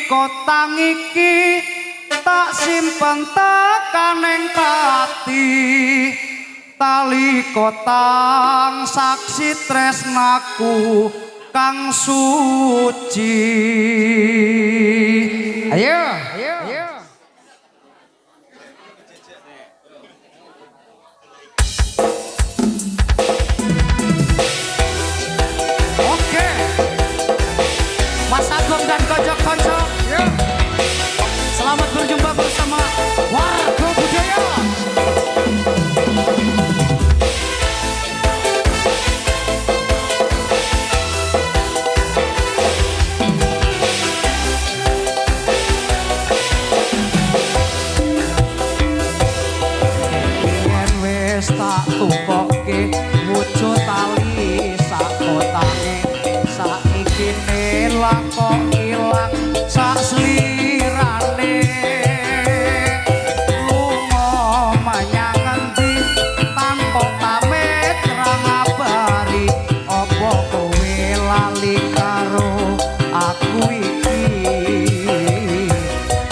kotang iki tak simpen tekaning pati tali kotang saksi tresnaku kang suci ayo oke Mas Agung dan konco-konco selamat berjumpa bersama Warga Budaya. Yen wis tak tukoke wujud tali sak kotange saiki nelang kok ilang sak slirane lunga menyang ngendi tanpa pamit ra ngabari apa kowe lali karo aku iki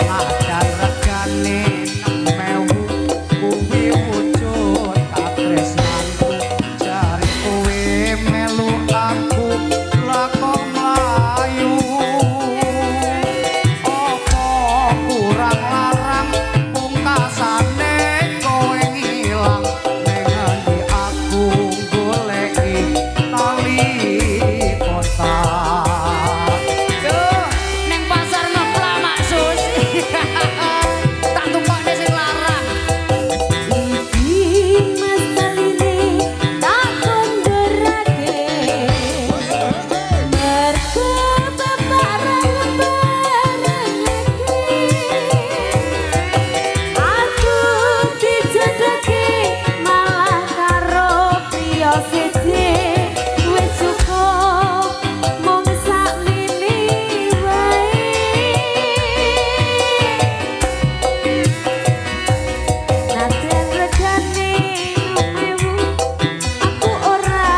ada regane 6.000 kuwi wujud katresnanku jare kowe melu aku lah kok mlayu apa kurang larang pungkasane kowe ngilang ning ngendi aku goleki tali kotak yo ning pasar ngeplamak sus tak tumpakne sing larang Iki mas taline tak kondorake mergo bebareng-barengake aku dijodohke malah karo priya siji wis cukup mung sakmene wae Naten regane 6.000 aku ora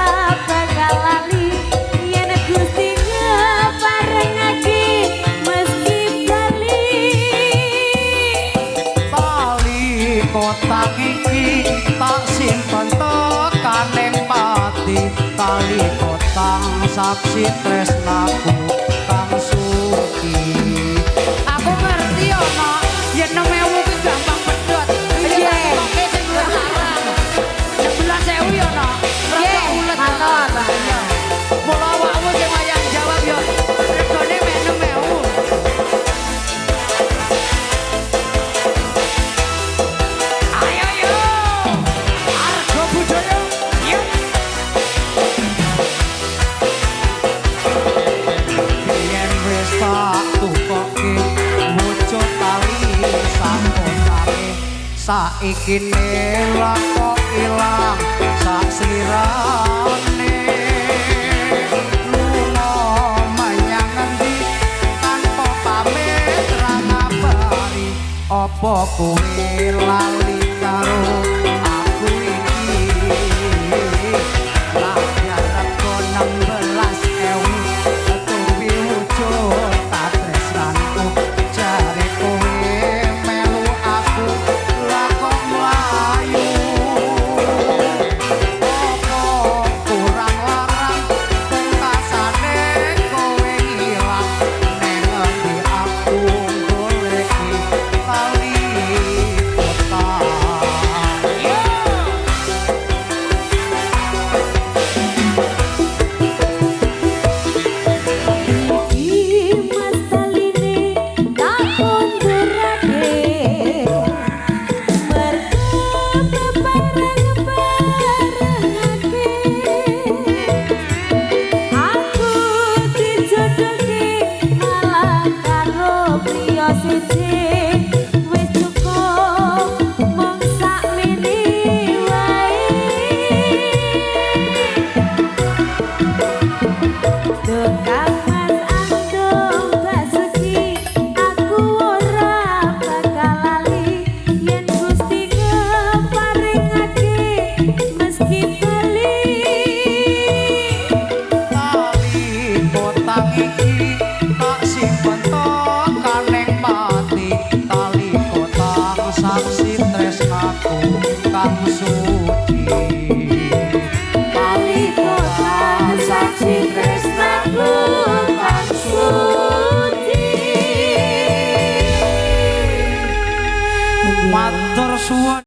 bakal lali yen Gusti ngeparengake meski bali tali kotak iki tak simpen tekaning pati tali kotak saksi tresnaku kang suci aku ngerti yo Mak yen 6.000 ki gampang pedhot Iya. oke sing luwih larang 11.000 yo Nak rada ulet matur. mula awakmu sing wayang jawab yo regane mek 6.000 ayo yo Warga Budaya yuk yen wis tak tukoke wujud tali sakotake saiki nelang kok ilang sak slirane lunga menyang ngendi tanpa pamit ra ngabari apa kowe lali karo aku iki lah rego 16.000 kuwi wujud katresnanku jare kowe melu aku lah kok mlayu apa kurang larang pungkasane kowe ilang ning ngendi aku goleki tali kotak Iki mas taline tak kondorake mergo bebareng-barengake aku dijodohke malah karo priya siji wis cukup mung sakmene wae Tukang mas andong basuki aku ora bakal lali yen Gusti ngeparengake meski bali tali kotak iki tak simpen suwun